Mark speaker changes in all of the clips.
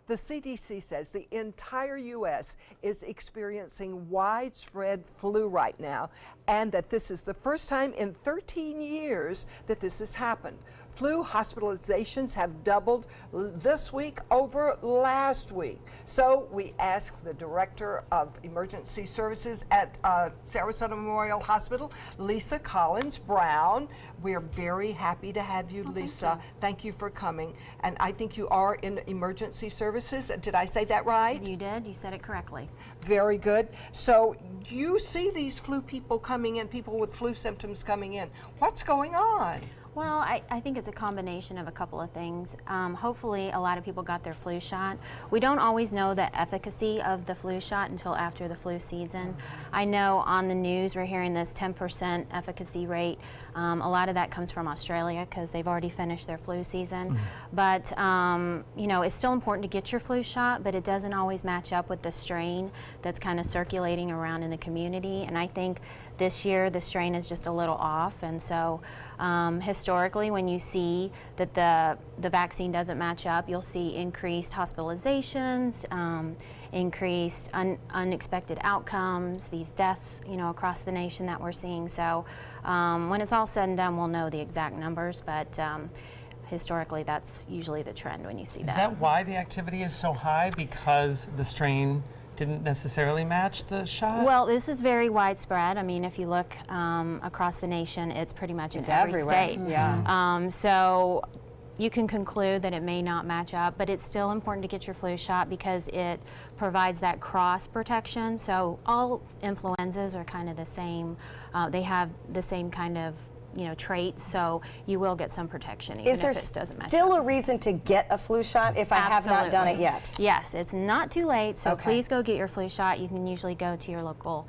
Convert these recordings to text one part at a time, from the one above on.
Speaker 1: The CDC says the entire U.S. is experiencing widespread flu right now, and that this is the first time in 13 years that this has happened. Flu hospitalizations have doubled this week over last week. So we asked the Director of Emergency Services at Sarasota Memorial Hospital, Lisa Collins Brown. We're very happy to have you, Lisa. Thank you for coming. And I think you are in emergency services. Did I say that right?
Speaker 2: You did. You said it correctly.
Speaker 1: Very good. So you see these flu people coming in, people with flu symptoms coming in. What's going on?
Speaker 2: Well, I think it's a combination of a couple of things. Hopefully a lot of people got their flu shot. We don't always know the efficacy of the flu shot until after the flu season. I know on the news we're hearing this 10% efficacy rate. A lot of that comes from Australia because they've already finished their flu season. But you know, it's still important to get your flu shot, but it doesn't always match up with the strain that's kind of circulating around in the community. And I think this year the strain is just a little off, and so historically when you see that the vaccine doesn't match up, you'll see increased hospitalizations, increased unexpected outcomes, these deaths, you know, across the nation that we're seeing. So when it's all said and done, we'll know the exact numbers, but historically that's usually the trend when you see that.
Speaker 3: Is that why the activity is so high? Because the strain didn't necessarily match the shot?
Speaker 2: Well, this is very widespread. I mean, if you look across the nation, it's pretty much in every state.
Speaker 4: Yeah.
Speaker 2: So you can conclude that it may not match up, but it's still important to get your flu shot because it provides that cross protection. So all influenzas are kind of the same. They have the same kind of traits, so you will get some protection even if it doesn't match.
Speaker 4: Is there still a reason to get a flu shot if I have not done it yet?
Speaker 2: Yes, it's not too late, so please go get your flu shot. You can usually go to your local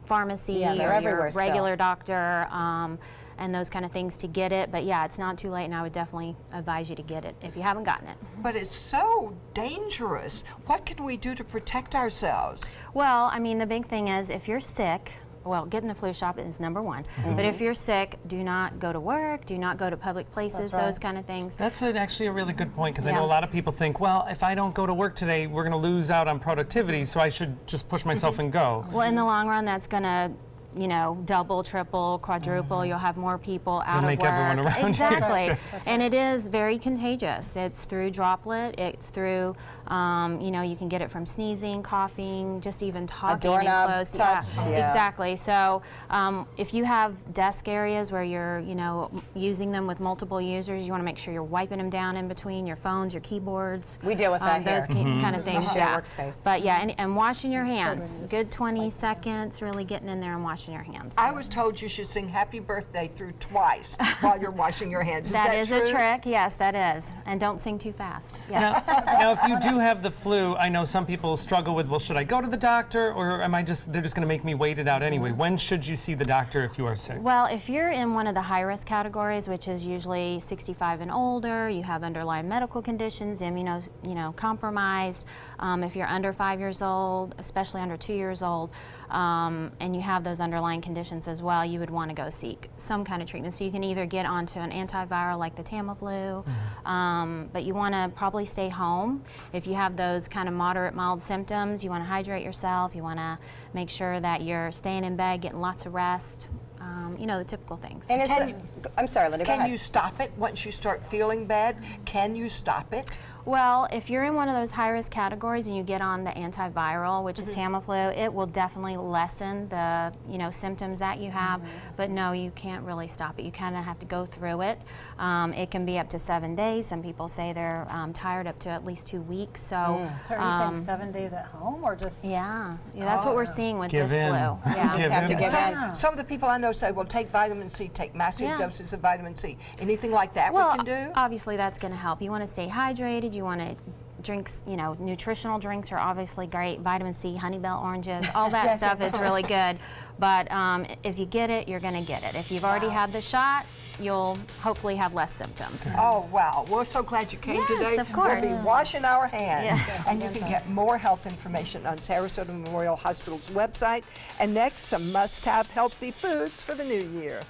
Speaker 2: pharmacy or your regular doctor and those kind of things to get it. But yeah, it's not too late, and I would definitely advise you to get it if you haven't gotten it.
Speaker 1: But it's so dangerous. What can we do to protect ourselves?
Speaker 2: Well, I mean, the big thing is if you're sick, well, getting the flu shot is number one. But if you're sick, do not go to work, do not go to public places, those kind of things.
Speaker 3: That's actually a really good point, because I know a lot of people think, well, if I don't go to work today, we're going to lose out on productivity, so I should just push myself and go.
Speaker 2: Well, in the long run, that's going to double, triple, quadruple. You'll have more people out of work.
Speaker 3: Make everyone around
Speaker 2: exactly.
Speaker 3: you.
Speaker 2: And it is very contagious. It's through droplet. It's through, you can get it from sneezing, coughing, just even talking in close.
Speaker 4: Touch. Yeah.
Speaker 2: Exactly. So if you have desk areas where you're, using them with multiple users, you want to make sure you're wiping them down in between your phones, your keyboards.
Speaker 4: We deal with that here.
Speaker 2: Those kind of things.
Speaker 4: Yeah. Workspace.
Speaker 2: But yeah, and washing your hands. Good 20 seconds, really getting in there and washing your hands.
Speaker 1: I was told you should sing happy birthday through twice while you're washing your hands.
Speaker 2: That is
Speaker 1: true?
Speaker 2: a trick, yes, that is. And don't sing too fast. Yes.
Speaker 3: Now, if you do have the flu, I know some people struggle with, well, should I go to the doctor, or they're just going to make me wait it out anyway? When should you see the doctor if you are sick?
Speaker 2: Well, if you're in one of the high-risk categories, which is usually 65 and older, you have underlying medical conditions, compromised. If you're under 5 years old, especially under 2 years old, and you have those underlying conditions as well, you would want to go seek some kind of treatment. So you can either get onto an antiviral like the Tamiflu, but you want to probably stay home. If you have those kind of moderate, mild symptoms, you want to hydrate yourself, you want to make sure that you're staying in bed, getting lots of rest, the typical things.
Speaker 4: And I'm sorry, Linda, go ahead.
Speaker 1: Can you stop it once you start feeling bad? Can you stop it?
Speaker 2: Well, if you're in one of those high-risk categories and you get on the antiviral, which is Tamiflu, it will definitely lessen the symptoms that you have. But no, you can't really stop it. You kind of have to go through it. It can be up to 7 days. Some people say they're tired up to at least 2 weeks. So,
Speaker 5: so are you saying 7 days at home, or just?
Speaker 2: Yeah, that's what we're seeing with this flu.
Speaker 4: Yeah, just have to give in.
Speaker 1: Some of the people I know say, well, take vitamin C, take massive doses of vitamin C. Anything like that we can do?
Speaker 2: Obviously that's going to help. You want to stay hydrated. You want to drink, nutritional drinks are obviously great. Vitamin C, honey bell oranges, all that stuff is really good. But if you get it, you're going to get it. If you've already had the shot, you'll hopefully have less symptoms.
Speaker 1: Oh, wow. We're so glad you came today.
Speaker 2: Of course.
Speaker 1: We'll be washing our hands. And you can get more health information on Sarasota Memorial Hospital's website. And next, some must-have healthy foods for the new year.